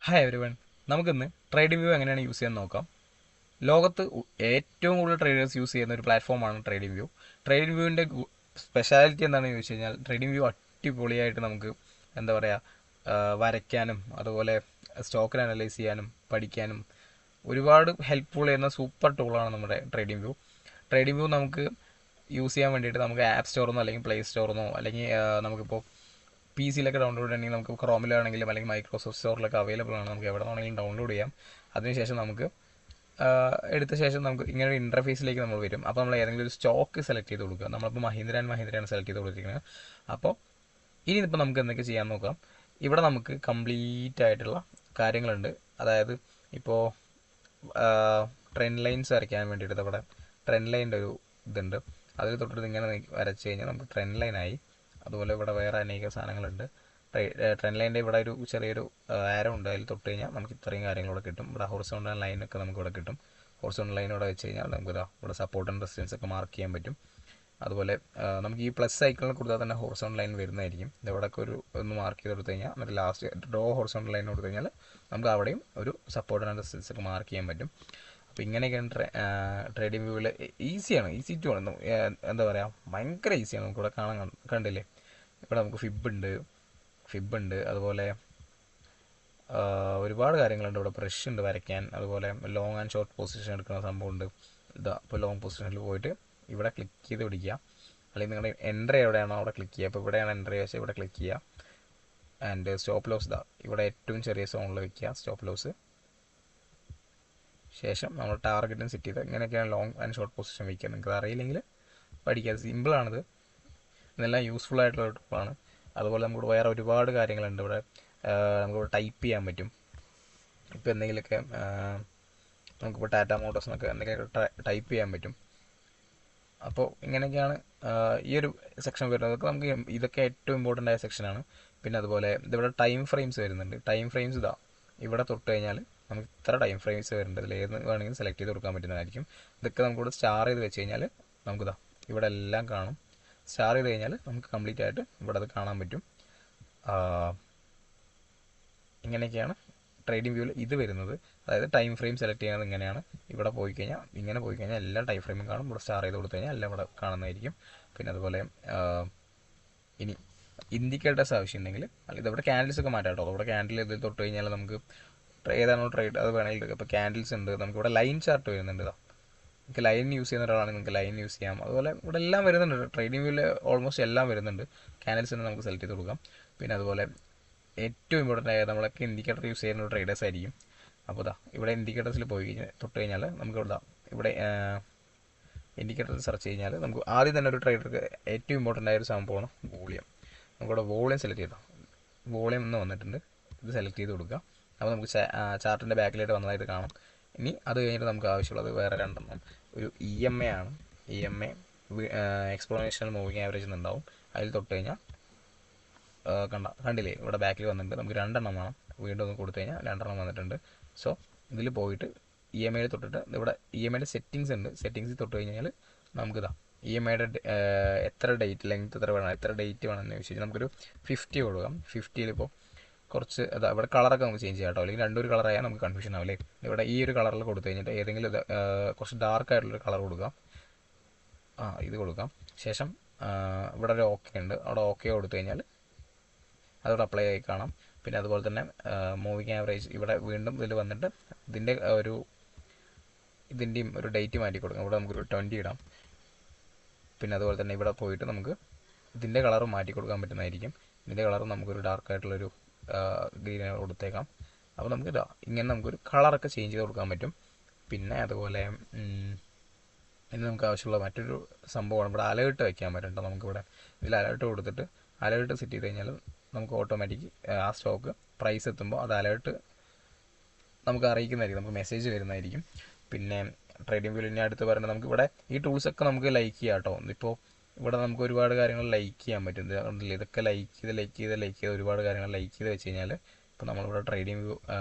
Hi everyone. നമുക്കിന്ന് trading view എങ്ങനെയാണ് use ചെയ്യാൻ നോക്കാം. ലോകത്ത് ഏറ്റവും കൂടുതൽ ട്രേഡേഴ്സ് യൂസ് ചെയ്യുന്ന ഒരു പ്ലാറ്റ്ഫോമാണ് ട്രേഡിംഗ് വ്യൂ. ട്രേഡിംഗ് വ്യൂവിൻ്റെ സ്പെഷ്യാലിറ്റി എന്താണെന്ന് ചോദിച്ചു കഴിഞ്ഞാൽ ട്രേഡിംഗ് വ്യൂ അടിപൊളിയായിട്ട് നമുക്ക് എന്താ പറയുക, വരയ്ക്കാനും അതുപോലെ സ്റ്റോക്കിനെ അനലൈസ് ചെയ്യാനും പഠിക്കാനും ഒരുപാട് ഹെൽപ്ഫുൾ ചെയ്യുന്ന സൂപ്പർ ടൂളാണ് നമ്മുടെ ട്രേഡിംഗ് വ്യൂ. ട്രേഡിംഗ് വ്യൂ നമുക്ക് യൂസ് ചെയ്യാൻ വേണ്ടിയിട്ട് നമുക്ക് ആപ്പ് സ്റ്റോറിൽ അല്ലെങ്കിൽ പ്ലേ സ്റ്റോറിൽ അല്ലെങ്കിൽ നമുക്കിപ്പോൾ പി സിയിലൊക്കെ ഡൗൺലോഡ് ചെയ്യണമെങ്കിൽ നമുക്ക് ക്രോമിലാണെങ്കിലും അല്ലെങ്കിൽ മൈക്രോസോഫ്റ്റ് സ്റ്റോറിലൊക്കെ അവൈലബിൾ ആണ്. നമുക്ക് എവിടെ നിന്നാണെങ്കിലും ഡൗൺലോഡ് ചെയ്യാം. അതിനുശേഷം നമുക്ക് എടുത്ത ശേഷം നമുക്ക് ഇങ്ങനെ ഒരു ഇൻ്റർഫേസിലേക്ക് നമ്മൾ വരും. അപ്പോൾ നമ്മൾ ഏതെങ്കിലും ഒരു സ്റ്റോക്ക് സെലക്ട് ചെയ്ത് കൊടുക്കുക. നമ്മളിപ്പോൾ മഹീന്ദ്രയാണ് സെലക്ട് ചെയ്ത് കൊടുത്തിരിക്കുന്നത്. അപ്പോൾ ഇനിയിപ്പോൾ നമുക്ക് എന്തൊക്കെ ചെയ്യാൻ നോക്കാം. ഇവിടെ നമുക്ക് കംപ്ലീറ്റ് ആയിട്ടുള്ള കാര്യങ്ങളുണ്ട്. അതായത് ഇപ്പോൾ ട്രെൻഡ് ലൈൻസ് വരയ്ക്കാൻ വേണ്ടിയിട്ട് ഇവിടെ ട്രെൻഡ് ലൈൻ്റെ ഒരു ഇതുണ്ട്. അതിൽ തൊട്ടിട്ട് ഇങ്ങനെ വരച്ച് കഴിഞ്ഞാൽ നമുക്ക് ട്രെൻഡ് ലൈനായി. അതുപോലെ ഇവിടെ വേറെ അനേക സാധനങ്ങളുണ്ട്. ട്രെൻഡ് ലൈനിൻ്റെ ഇവിടെ ഒരു ചെറിയൊരു ആരോ ഉണ്ട്. അതിൽ തൊട്ട് കഴിഞ്ഞാൽ നമുക്ക് ഇത്രയും കാര്യങ്ങളിവിടെ കിട്ടും. ഇവിടെ ഹൊറിസോണ്ടൽ ലൈനൊക്കെ നമുക്ക് ഇവിടെ കിട്ടും. ഹൊറിസോണ്ടൽ ലൈൻ ഇവിടെ വെച്ച് കഴിഞ്ഞാൽ നമുക്ക് ഇവിടെ സപ്പോർട്ട് ആൻഡ് റെസിസ്റ്റൻസ് ഒക്കെ മാർക്ക് ചെയ്യാൻ പറ്റും. അതുപോലെ നമുക്ക് ഈ പ്ലസ് ഐക്കണിൽ കൊടുത്താൽ തന്നെ ഹൊറിസോണ്ടൽ ലൈൻ വരുന്നതായിരിക്കും. ഇവിടെയൊക്കെ ഒന്ന് മാർക്ക് ചെയ്ത് കൊടുത്തു കഴിഞ്ഞാൽ എന്നിട്ട് ലാസ്റ്റ് ഡ്രോ ഹൊറിസോണ്ടൽ ലൈൻ കൊടുത്തു കഴിഞ്ഞാൽ നമുക്ക് അവിടെയും ഒരു സപ്പോർട്ട് ആൻഡ് റെസിസ്റ്റൻസ് ഒക്കെ മാർക്ക് ചെയ്യാൻ പറ്റും. അപ്പോൾ ഇങ്ങനെയൊക്കെയാണ് ട്രേഡിംഗ് വ്യൂവിൽ. ഈസിയാണ്, ഈസി ടു ആണ്. എന്താ പറയുക, ഭയങ്കര ഈസിയാണ്. നമുക്കിവിടെ കാണാൻ കണ്ടില്ലേ, ഇവിടെ നമുക്ക് ഫിബ് ഉണ്ട്. അതുപോലെ ഒരുപാട് കാര്യങ്ങളുണ്ട്. ഇവിടെ ബ്രഷ് ഉണ്ട് വരയ്ക്കാൻ. അതുപോലെ ലോങ് ആൻഡ് ഷോർട്ട് പൊസിഷൻ എടുക്കുന്ന സംഭവമുണ്ട്. ഇതാ ഇപ്പോൾ ലോങ് പൊസിഷനിൽ പോയിട്ട് ഇവിടെ ക്ലിക്ക് ചെയ്ത് പിടിക്കുക. അല്ലെങ്കിൽ നിങ്ങളുടെ എൻട്രി എവിടെയാണോ അവിടെ ക്ലിക്ക് ചെയ്യുക. അപ്പോൾ ഇവിടെയാണ് എൻട്രി വെച്ചാൽ ഇവിടെ ക്ലിക്ക് ചെയ്യുക. ആൻഡ് സ്റ്റോപ്പ് ലോസ് ഇതാ ഇവിടെ ഏറ്റവും ചെറിയ സോണിൽ വയ്ക്കുക സ്റ്റോപ്പ് ലോസ്. ശേഷം നമ്മൾ ടാർഗറ്റും സെറ്റ് ചെയ്ത് ഇങ്ങനെയൊക്കെയാണ് ലോങ് ആൻഡ് ഷോർട്ട് പൊസിഷൻ വയ്ക്കുക. നിങ്ങൾക്ക് അറിയില്ലെങ്കിൽ പഠിക്കുക, സിമ്പിളാണിത്. ഇതെല്ലാം യൂസ്ഫുൾ ആയിട്ടുള്ള ടൂളാണ്. അതുപോലെ നമുക്ക് വേറെ ഒരുപാട് കാര്യങ്ങളുണ്ട്. ഇവിടെ നമുക്കിവിടെ ടൈപ്പ് ചെയ്യാൻ പറ്റും. ഇപ്പോൾ എന്തെങ്കിലുമൊക്കെ നമുക്കിപ്പോൾ ടാറ്റ മോട്ടോഴ്സിനൊക്കെ എന്തെങ്കിലുമൊക്കെ ടൈപ്പ് ചെയ്യാൻ പറ്റും. അപ്പോൾ ഇങ്ങനെയൊക്കെയാണ് ഈ ഒരു സെക്ഷൻ വരുന്നത്. നമുക്ക് ഇതൊക്കെ ഏറ്റവും ഇമ്പോർട്ടൻ്റ് ആയ സെക്ഷനാണ്. പിന്നെ അതുപോലെ ഇതിവിടെ ടൈം ഫ്രെയിംസ് വരുന്നുണ്ട്. ടൈം ഫ്രെയിംസ് ഇതാ ഇവിടെ തൊട്ട് കഴിഞ്ഞാൽ നമുക്ക് ഇത്ര ടൈം ഫ്രെയിംസ് വരുന്നുണ്ട്. ഇതിൽ ഏത് വേണമെങ്കിലും സെലക്ട് ചെയ്ത് കൊടുക്കാൻ പറ്റുന്നതായിരിക്കും. ഇതൊക്കെ നമുക്കിവിടെ സ്റ്റാർ ചെയ്ത് വെച്ച് കഴിഞ്ഞാൽ നമുക്കിതാ ഇവിടെ എല്ലാം കാണും. സ്റ്റാർ ചെയ്ത് കഴിഞ്ഞാൽ നമുക്ക് കംപ്ലീറ്റ് ആയിട്ട് ഇവിടെ അത് കാണാൻ പറ്റും. ഇങ്ങനെയൊക്കെയാണ് ട്രേഡിംഗ് വ്യൂവിൽ ഇത് വരുന്നത്. അതായത് ടൈം ഫ്രെയിം സെലക്ട് ചെയ്യുന്നത് ഇങ്ങനെയാണ്. ഇവിടെ പോയി കഴിഞ്ഞാൽ ഇങ്ങനെ പോയി കഴിഞ്ഞാൽ എല്ലാ ടൈം ഫ്രെയിമും കാണും. ഇവിടെ സ്റ്റാർ ചെയ്ത് കൊടുത്തു കഴിഞ്ഞാൽ എല്ലാം ഇവിടെ കാണുന്നതായിരിക്കും. പിന്നെ അതുപോലെ ഇനി ഇൻഡിക്കേറ്റേഴ്സ് ആവശ്യമുണ്ടെങ്കിൽ അല്ലെങ്കിൽ ഇതവിടെ ക്യാൻഡിൽസ് ഒക്കെ മാറ്റാം കേട്ടോ. ഇവിടെ ക്യാൻഡിൽ ഇതിൽ തൊട്ട് കഴിഞ്ഞാൽ നമുക്ക് ഏതാണോ ട്രേഡ് അത് വേണമെങ്കിൽ എടുക്കാം. ഇപ്പോൾ ക്യാൻഡിൽസ് ഉണ്ട്. നമുക്കിവിടെ ലൈൻ ചാർട്ട് വരുന്നുണ്ട്. ഇതാ നിങ്ങൾക്ക് ലൈൻ യൂസ് ചെയ്യുന്ന ഒരാളാണെങ്കിൽ നിങ്ങൾക്ക് ലൈൻ യൂസ് ചെയ്യാം. അതുപോലെ ഇവിടെ എല്ലാം വരുന്നുണ്ട്. ട്രേഡിംഗ് വ്യൂവിൽ ഓൾമോസ്റ്റ് എല്ലാം വരുന്നുണ്ട്. ക്യാൻഡിൽസിന് നമുക്ക് സെലക്ട് ചെയ്ത് കൊടുക്കാം. പിന്നെ അതുപോലെ ഏറ്റവും ഇമ്പോർട്ടൻ്റ് ആയത് നമ്മളൊക്കെ ഇൻഡിക്കേറ്റർ യൂസ് ചെയ്യുന്ന ട്രേഡേഴ്സ് ആയിരിക്കും. അപ്പോൾ ഇതാ ഇവിടെ ഇൻഡിക്കേറ്റേഴ്സിൽ പോയി കഴിഞ്ഞാൽ തൊട്ട് കഴിഞ്ഞാൽ നമുക്ക് ഇവിടെ ഇൻഡിക്കേറ്റർ സെർച്ച് കഴിഞ്ഞാൽ നമുക്ക് ആദ്യം തന്നെ ഒരു ട്രേഡർക്ക് ഏറ്റവും ഇമ്പോർട്ടൻ്റ് ആയ ഒരു സംഭവമാണ് വോളിയം. നമുക്കിവിടെ വോളിയം സെലക്ട് ചെയ്താൽ വോളിയം എന്ന് വന്നിട്ടുണ്ട്. ഇത് സെലക്ട് ചെയ്ത് കൊടുക്കുക. അപ്പോൾ നമുക്ക് ചാർട്ടിൻ്റെ ബാക്കിലായിട്ട് വന്നതായിട്ട് കാണാം. ഇനി അത് കഴിഞ്ഞിട്ട് നമുക്ക് ആവശ്യമുള്ളത് വേറെ രണ്ടെണ്ണം. ഒരു EMA ആണ്. EMA എക്സ്പോണൻഷ്യൽ മൂവിങ് ആവറേജ് എന്നുണ്ടാവും. അതിൽ തൊട്ട് കഴിഞ്ഞാൽ കണ്ടില്ലേ ഇവിടെ ബാക്കിൽ വന്നിട്ടുണ്ട്. നമുക്ക് രണ്ടെണ്ണം വേണം. വീണ്ടും ഒന്ന് കൊടുത്തു കഴിഞ്ഞാൽ രണ്ടെണ്ണം വന്നിട്ടുണ്ട്. സോ ഇതിൽ പോയിട്ട് EMA തൊട്ടിട്ട് ഇവിടെ EMA സെറ്റിങ്സ് ഉണ്ട്. സെറ്റിങ്സിൽ തൊട്ട് കഴിഞ്ഞാൽ നമുക്കിതാ EMA എത്ര ഡേറ്റ് ലെങ്ത് എത്ര ഡേറ്റ് വേണമെന്ന് ചോദിച്ചാൽ നമുക്കൊരു 50 കൊടുക്കാം. 50 ഇപ്പോൾ കുറച്ച് അതാ ഇവിടെ കളറൊക്കെ നമുക്ക് ചേഞ്ച് ചെയ്യാം കേട്ടോ. അല്ലെങ്കിൽ രണ്ടൊരു കളറായാൽ നമുക്ക് കൺഫ്യൂഷൻ ആവില്ലേ. ഇവിടെ ഈ ഒരു കളറിൽ കൊടുത്തു കഴിഞ്ഞിട്ട് ഏതെങ്കിലും കുറച്ച് ഡാർക്ക് ആയിട്ടുള്ളൊരു കളർ കൊടുക്കാം. ഇത് കൊടുക്കാം. ശേഷം ഇവിടെ ഒരു ഓക്കെ ഉണ്ട്. അവിടെ ഓക്കെ കൊടുത്തു കഴിഞ്ഞാൽ അതോടെ അപ്ലൈ ആയി കാണാം. പിന്നെ അതുപോലെ തന്നെ മൂവിങ് ആവറേജ് ഇവിടെ വീണ്ടും ഇതിൽ വന്നിട്ട് ഇതിൻ്റെയും ഒരു ഡേറ്റ് മാറ്റി കൊടുക്കാം. ഇവിടെ നമുക്കൊരു 20 ഇടാം. പിന്നെ അതുപോലെ തന്നെ ഇവിടെ പോയിട്ട് നമുക്ക് ഇതിൻ്റെ കളർ മാറ്റി കൊടുക്കാൻ പറ്റുന്നതായിരിക്കും. ഇതിൻ്റെ കളർ നമുക്കൊരു ഡാർക്കായിട്ടുള്ളൊരു ഗ്രീൻ കൊടുത്തേക്കാം. അപ്പോൾ നമുക്ക് ഇങ്ങനെ നമുക്കൊരു കളറൊക്കെ ചേഞ്ച് ചെയ്ത് കൊടുക്കാൻ പറ്റും. പിന്നെ അതുപോലെ ഇനി നമുക്ക് ആവശ്യമുള്ള മറ്റൊരു സംഭവമാണ് ഇവിടെ അലേർട്ട് വയ്ക്കാൻ പറ്റും കേട്ടോ. നമുക്കിവിടെ ഇതിൽ അലേർട്ട് കൊടുത്തിട്ട് അലേർട്ട് സെറ്റ് ചെയ്ത് കഴിഞ്ഞാൽ നമുക്ക് ഓട്ടോമാറ്റിക് ആ സ്റ്റോക്ക് പ്രൈസ് എത്തുമ്പോൾ അത് അലേർട്ട് നമുക്ക് അറിയിക്കുന്നതായിരിക്കും. നമുക്ക് മെസ്സേജ് വരുന്നതായിരിക്കും. പിന്നെ ട്രേഡിംഗ് വ്യൂവിൽ ഇനി അടുത്ത് പറയുന്നത് നമുക്കിവിടെ ഈ ടൂൾസൊക്കെ നമുക്ക് ലൈക്ക് ചെയ്യാം കേട്ടോ. ഇപ്പോൾ ഇവിടെ നമുക്ക് ഒരുപാട് കാര്യങ്ങൾ ലൈക്ക് ചെയ്യാൻ പറ്റും. ഇതൊക്കെ ലൈക്ക് ചെയ്ത് ഒരുപാട് കാര്യങ്ങൾ ലൈക്ക് ചെയ്ത് വെച്ച് കഴിഞ്ഞാൽ ഇപ്പോൾ നമ്മളിവിടെ ട്രേഡിംഗ് വ്യൂ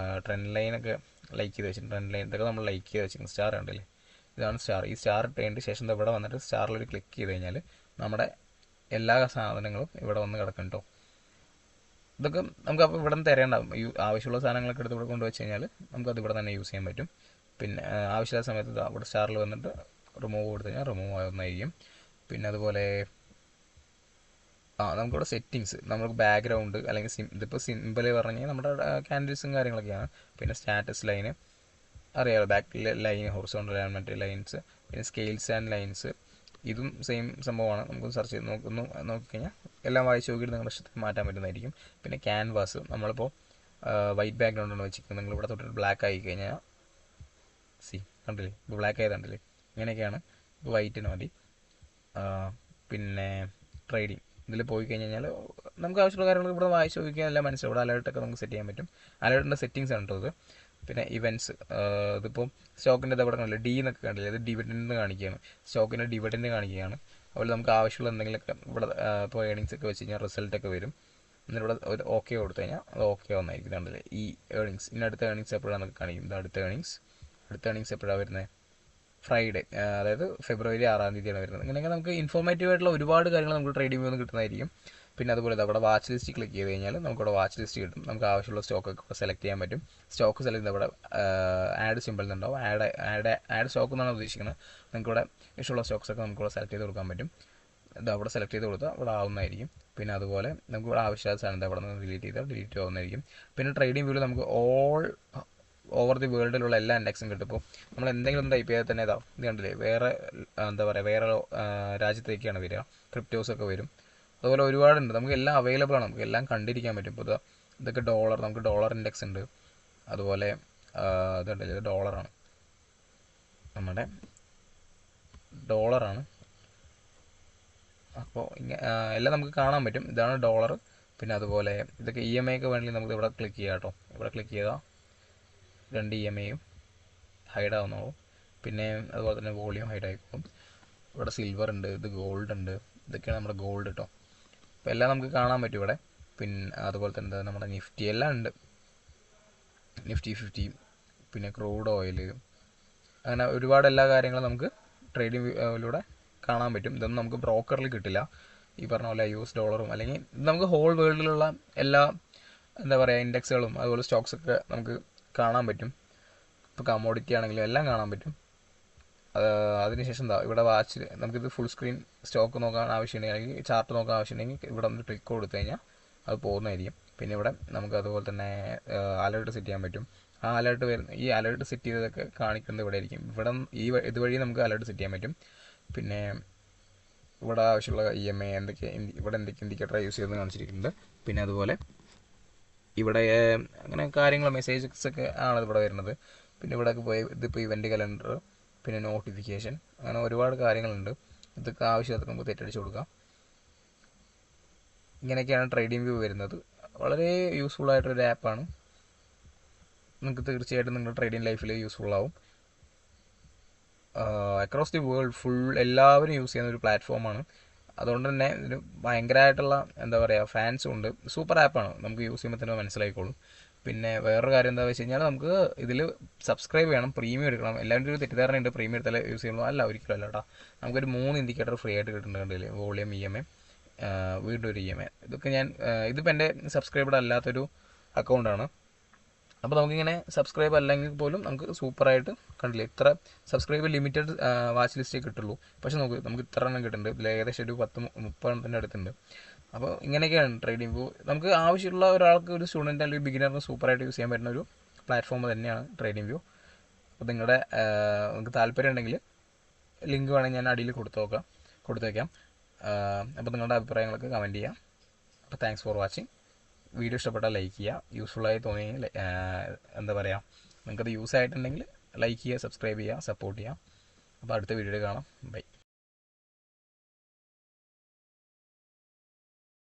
ട്രെൻഡ് ലൈനൊക്കെ ലൈക്ക് ചെയ്ത് വെച്ചിട്ടുണ്ട്. ട്രെൻഡ് ലൈൻ ഇതൊക്കെ നമ്മൾ ലൈക്ക് ചെയ്ത് വെച്ചിട്ടുണ്ട്. സ്റ്റാർ ഉണ്ടല്ലേ, ഇതാണ് സ്റ്റാർ. ഈ സ്റ്റാർ ഇട്ടതിന് ശേഷം ഇവിടെ വന്നിട്ട് സ്റ്റാറിലൊരു ക്ലിക്ക് ചെയ്ത് കഴിഞ്ഞാൽ നമ്മുടെ എല്ലാ സാധനങ്ങളും ഇവിടെ വന്ന് കിടക്കും കേട്ടോ. ഇതൊക്കെ നമുക്ക് അപ്പോൾ ഇവിടെ നിന്ന് തിരയുണ്ടാവും. ആവശ്യമുള്ള സാധനങ്ങളൊക്കെ എടുത്ത് ഇവിടെ കൊണ്ടുവച്ച് കഴിഞ്ഞാൽ നമുക്കത് ഇവിടെ തന്നെ യൂസ് ചെയ്യാൻ പറ്റും. പിന്നെ ആവശ്യമുള്ള സമയത്ത് അവിടെ സ്റ്റാറിൽ വന്നിട്ട് റിമൂവ് കൊടുത്തു കഴിഞ്ഞാൽ റിമൂവ് ആവുന്നതായിരിക്കും. പിന്നെ അതുപോലെ നമുക്കിവിടെ സെറ്റിങ്സ്, നമുക്ക് ബാക്ക്ഗ്രൗണ്ട് അല്ലെങ്കിൽ ഇതിപ്പോൾ സിമ്പിൾ പറഞ്ഞു കഴിഞ്ഞാൽ നമ്മുടെ ക്യാൻഡിൽസും കാര്യങ്ങളൊക്കെയാണ്. പിന്നെ സ്റ്റാറ്റസ് ലൈന് അറിയാമല്ലോ, back line, horizontal alignment lines, പിന്നെ സ്കെയിൽസ് ആൻഡ് ലൈൻസ്, ഇതും സെയിം സംഭവമാണ്. നമുക്ക് സെർച്ച് ചെയ്ത് നോക്കിക്കഴിഞ്ഞാൽ എല്ലാം വായിച്ച് നോക്കിയിട്ട് നിങ്ങളുടെ ഇഷ്ടത്തിന് മാറ്റാൻ പറ്റുന്നതായിരിക്കും. പിന്നെ ക്യാൻവാസ്, നമ്മളിപ്പോൾ വൈറ്റ് ബാക്ക്ഗ്രൗണ്ടാണ് വെച്ചിരിക്കുന്നത്, നിങ്ങൾ ഇവിടെ തൊട്ടിട്ട് ബ്ലാക്ക് ആയി കഴിഞ്ഞാൽ കണ്ടില്ലേ, ഇപ്പോൾ ബ്ലാക്ക് ആയത് കണ്ടില്ലേ, ഇങ്ങനെയൊക്കെയാണ്. ഇപ്പോൾ വൈറ്റിന് മതി. പിന്നെ ട്രേഡിങ് ഇതിൽ പോയി കഴിഞ്ഞാൽ നമുക്ക് ആവശ്യമുള്ള കാര്യങ്ങൾ ഇവിടെ വായിച്ച് നോക്കിയാൽ എല്ലാം മനസ്സിലാവും. ഇവിടെ അലേർട്ടൊക്കെ നമുക്ക് സെറ്റ് ചെയ്യാൻ പറ്റും. അലേർട്ടിൻ്റെ സെറ്റിങ്സ് ആണ് കേട്ടോ ഇത്. പിന്നെ ഇവൻറ്റ്സ്, ഇതിപ്പോൾ സ്റ്റോക്കിൻ്റെ ഇത് അവിടെ കാണില്ല, ഡി എന്നൊക്കെ കണ്ടില്ല, ഇത് ഡിവിഡൻഡ് കാണിക്കുകയാണ്, സ്റ്റോക്കിൻ്റെ ഡിവിഡൻഡ് കാണിക്കുകയാണ്. അതുപോലെ നമുക്ക് ആവശ്യമുള്ള എന്തെങ്കിലുമൊക്കെ ഇവിടെ ഇപ്പോൾ ഏണിങ്സ് ഒക്കെ വെച്ച് കഴിഞ്ഞാൽ റിസൾട്ടൊക്കെ വരും. എന്നിട്ട് ഇവിടെ ഒരു ഓക്കെ കൊടുത്തു കഴിഞ്ഞാൽ അത് ഓക്കെ ആവുന്നതായിരിക്കും. കണ്ടില്ലേ, ഈ ഏണിങ്സ്, ഇനി അടുത്ത ഏണിങ്സ് എപ്പോഴാണെന്നൊക്കെ കാണിക്കും. ഇത് അടുത്ത ഏണിങ്സ് എപ്പോഴാണ് വരുന്നത്? ഫ്രൈഡേ, അതായത് ഫെബ്രുവരി 6-ാം തീയതിയാണ് വരുന്നത്. ഇങ്ങനെയൊക്കെ നമുക്ക് ഇൻഫോർമേറ്റീവ് ആയിട്ടുള്ള ഒരുപാട് കാര്യങ്ങൾ നമുക്ക് ട്രേഡിംഗ് വ്യൂന്ന് കിട്ടുന്നതായിരിക്കും. പിന്നെ അതുപോലെ അവിടെ വാച്ച് ലിസ്റ്റ് ക്ലിക്ക് ചെയ്ത് കഴിഞ്ഞാൽ നമുക്കിവിടെ വാച്ച് ലിസ്റ്റ് കിട്ടും. നമുക്ക് ആവശ്യമുള്ള സ്റ്റോക്കൊക്കെ ഇവിടെ സെലക്ട് ചെയ്യാൻ പറ്റും. സ്റ്റോക്ക് സെലക്ട് ചെയ്ത് ഇവിടെ ആഡ് സിമ്പിൾ ഉണ്ടാവും. ആഡ് സ്റ്റോക്ക് എന്നാണ് ഉദ്ദേശിക്കുന്നത്. നിങ്ങൾക്കിവിടെ ഇഷ്ടമുള്ള സ്റ്റോക്സൊക്കെ നമുക്കിവിടെ സെലക്ട് ചെയ്ത് കൊടുക്കാൻ പറ്റും. ഇത് അവിടെ സെലക്ട് ചെയ്ത് കൊടുത്താൽ ഇവിടെ ആവുന്നതായിരിക്കും. പിന്നെ അതുപോലെ നമുക്ക് ഇവിടെ ആവശ്യമുള്ള സാധനം അവിടെ നിന്ന് ഡിലീറ്റ് ആവുന്നതായിരിക്കും. പിന്നെ ട്രേഡിംഗ് വ്യൂവിൽ നമുക്ക് ഓൾ ഓവർ ദി വേൾഡിലുള്ള എല്ലാ ഇൻഡെക്സും കിട്ടും. ഇപ്പോൾ നമ്മൾ എന്തെങ്കിലും ഒന്ന് ടൈപ്പ് ചെയ്താൽ തന്നെ ഇത് കണ്ടില്ലേ, വേറെ വേറെ രാജ്യത്തേക്കാണ് വരിക. ക്രിപ്റ്റോസൊക്കെ വരും. അതുപോലെ ഒരുപാടുണ്ട്, നമുക്ക് എല്ലാം അവൈലബിൾ ആണ്, നമുക്ക് എല്ലാം കണ്ടിരിക്കാൻ പറ്റും. ഇപ്പോൾ ഇതൊക്കെ ഡോളർ, നമുക്ക് ഡോളർ ഇൻഡെക്സ് ഉണ്ട്. അതുപോലെ ഇതുണ്ടല്ലേ, ഇത് ഡോളറാണ്, നമ്മുടെ ഡോളറാണ്. അപ്പോൾ എല്ലാം നമുക്ക് കാണാൻ പറ്റും. ഇതാണ് ഡോളർ. പിന്നെ അതുപോലെ ഇതൊക്കെ EMI ഒക്കെ വേണമെങ്കിൽ നമുക്ക് ഇവിടെ ക്ലിക്ക് ചെയ്യാം കേട്ടോ. ഇവിടെ ക്ലിക്ക് ചെയ്താൽ 2 EMIയും ഹൈഡ് ആവുന്നുള്ളൂ. പിന്നെ അതുപോലെ തന്നെ വോളിയം ഹൈഡ് ആയിക്കോളും. ഇവിടെ സിൽവർ ഉണ്ട്, ഇത് ഗോൾഡ് ഉണ്ട്, ഇതൊക്കെയാണ് നമ്മുടെ ഗോൾഡ് കേട്ടോ. അപ്പോൾ എല്ലാം നമുക്ക് കാണാൻ പറ്റും ഇവിടെ. പിന്നെ അതുപോലെ തന്നെ നമ്മുടെ നിഫ്റ്റി എല്ലാം ഉണ്ട്, നിഫ്റ്റി 50, പിന്നെ ക്രൂഡ് ഓയിൽ, അങ്ങനെ ഒരുപാട് എല്ലാ കാര്യങ്ങളും നമുക്ക് ട്രേഡിംഗ് വ്യൂവിലൂടെ കാണാൻ പറ്റും. ഇതൊന്നും നമുക്ക് ബ്രോക്കറിൽ കിട്ടില്ല. ഈ പറഞ്ഞ പോലെ US ഡോളറും അല്ലെങ്കിൽ നമുക്ക് ഹോൾ വേൾഡിലുള്ള എല്ലാ ഇൻഡെക്സുകളും അതുപോലെ സ്റ്റോക്സൊക്കെ നമുക്ക് കാണാൻ പറ്റും. ഇപ്പോൾ കമ്മോഡിറ്റി ആണെങ്കിലും എല്ലാം കാണാൻ പറ്റും. അതിനുശേഷം ഇവിടെ വാച്ച്, നമുക്കിത് ഫുൾ സ്ക്രീൻ സ്റ്റോക്ക് നോക്കാൻ ആവശ്യമുണ്ടെങ്കിൽ അല്ലെങ്കിൽ ചാർട്ട് നോക്കാൻ ആവശ്യമുണ്ടെങ്കിൽ ഇവിടെ ഒന്ന് ക്ലിക്ക് കൊടുത്തു കഴിഞ്ഞാൽ അത് പോകുന്നതായിരിക്കും. പിന്നെ ഇവിടെ നമുക്ക് അതുപോലെ തന്നെ അലേർട്ട് സെറ്റ് ചെയ്യാൻ പറ്റും. ആ അലേർട്ട് ഈ അലേർട്ട് സെറ്റ് ചെയ്തതൊക്കെ കാണിക്കുന്നത് ഇവിടെ ആയിരിക്കും. ഇതുവഴി നമുക്ക് അലേർട്ട് സെറ്റ് ചെയ്യാൻ പറ്റും. പിന്നെ ഇവിടെ ആവശ്യമുള്ള EMI എന്തൊക്കെ ഇൻഡിക്കേറ്റർ യൂസ് ചെയ്തെന്ന് കാണിച്ചിരിക്കുന്നുണ്ട്. പിന്നെ അതുപോലെ ഇവിടെ അങ്ങനെ കാര്യങ്ങൾ മെസ്സേജസ് ഒക്കെ ആണ് ഇവിടെ വരുന്നത്. പിന്നെ ഇവിടെയൊക്കെ പോയി ഇതിപ്പോൾ ഇവൻ്റ് കലണ്ടർ, പിന്നെ നോട്ടിഫിക്കേഷൻ, അങ്ങനെ ഒരുപാട് കാര്യങ്ങളുണ്ട്. ഇതൊക്കെ ആവശ്യമായിട്ട് നമുക്ക് തെറ്റടിച്ച് കൊടുക്കാം. ഇങ്ങനെയൊക്കെയാണ് ട്രേഡിംഗ് വ്യൂ വരുന്നത്. വളരെ യൂസ്ഫുൾ ആയിട്ടൊരു ആപ്പാണ്. നിങ്ങൾക്ക് തീർച്ചയായിട്ടും നിങ്ങളുടെ ട്രേഡിംഗ് ലൈഫിൽ യൂസ്ഫുൾ ആവും. അക്രോസ് ദി വേൾഡ് ഫുൾ എല്ലാവരും യൂസ് ചെയ്യുന്ന ഒരു പ്ലാറ്റ്ഫോമാണ്. അതുകൊണ്ട് തന്നെ ഇതിന് ഭയങ്കരമായിട്ടുള്ള ഫാൻസും ഉണ്ട്. സൂപ്പർ ആപ്പാണ്, നമുക്ക് യൂസ് ചെയ്യുമ്പോൾ തന്നെ മനസ്സിലായിക്കോളും. പിന്നെ വേറൊരു കാര്യം എന്താണെന്ന് വെച്ച് കഴിഞ്ഞാൽ നമുക്ക് ഇതിൽ സബ്സ്ക്രൈബ് ചെയ്യണം, പ്രീമിയം എടുക്കണം. എല്ലാവരും ഒരു തെറ്റിദ്ധാരണയുണ്ട് പ്രീമിയം എടുത്താലേ യൂസ് ചെയ്യുള്ളൂ. അല്ല, ഒരിക്കലും അല്ല കേട്ടോ. നമുക്കൊരു 3 ഇൻഡിക്കേറ്റർ ഫ്രീ ആയിട്ട് കിട്ടുന്നുണ്ട്. വോളിയം, EMI, വീണ്ടും ഒരു EMI. ഇതൊക്കെ ഇതിപ്പോൾ എൻ്റെ സബ്സ്ക്രൈബഡ് അല്ലാത്തൊരു അക്കൗണ്ടാണ്. അപ്പോൾ നമുക്കിങ്ങനെ സബ്സ്ക്രൈബ് അല്ലെങ്കിൽ പോലും നമുക്ക് സൂപ്പറായിട്ട് കണ്ടില്ലേ, ഇത്ര സബ്സ്ക്രൈബ് ലിമിറ്റഡ് വാച്ച് ലിസ്റ്റേ കിട്ടുള്ളൂ. പക്ഷെ നമുക്ക് ഇത്ര എണ്ണം കിട്ടുന്നുണ്ട്. ഇതിൽ ഏകദേശം ഒരു 10-30 എണ്ണത്തിൻ്റെ അടുത്തുണ്ട്. അപ്പോൾ ഇങ്ങനെയൊക്കെയാണ് ട്രേഡിംഗ് വ്യൂ. നമുക്ക് ആവശ്യമുള്ള ഒരാൾക്ക്, ഒരു സ്റ്റുഡൻറ്റ് അല്ലെങ്കിൽ ബിഗിനറിന് സൂപ്പറായിട്ട് യൂസ് ചെയ്യാൻ പറ്റുന്ന ഒരു പ്ലാറ്റ്ഫോം തന്നെയാണ് ട്രേഡിംഗ് വ്യൂ. അപ്പോൾ നിങ്ങൾക്ക് താല്പര്യം ഉണ്ടെങ്കിൽ ലിങ്ക് വേണമെങ്കിൽ ഞാൻ അടിയിൽ കൊടുത്തേക്കാം. അപ്പോൾ നിങ്ങളുടെ അഭിപ്രായങ്ങളൊക്കെ കമൻറ്റ് ചെയ്യാം. അപ്പോൾ താങ്ക്സ് ഫോർ വാച്ചിങ്. വീഡിയോ ഇഷ്ടപ്പെട്ടാൽ ലൈക്ക് ചെയ്യുക. യൂസ്ഫുള്ളായി തോന്നിയെങ്കിൽ നിങ്ങൾക്കത് യൂസ് ആയിട്ടുണ്ടെങ്കിൽ ലൈക്ക് ചെയ്യുക, സബ്സ്ക്രൈബ് ചെയ്യുക, സപ്പോർട്ട് ചെയ്യുക. അപ്പോൾ അടുത്ത വീഡിയോയിൽ കാണാം. ബൈ.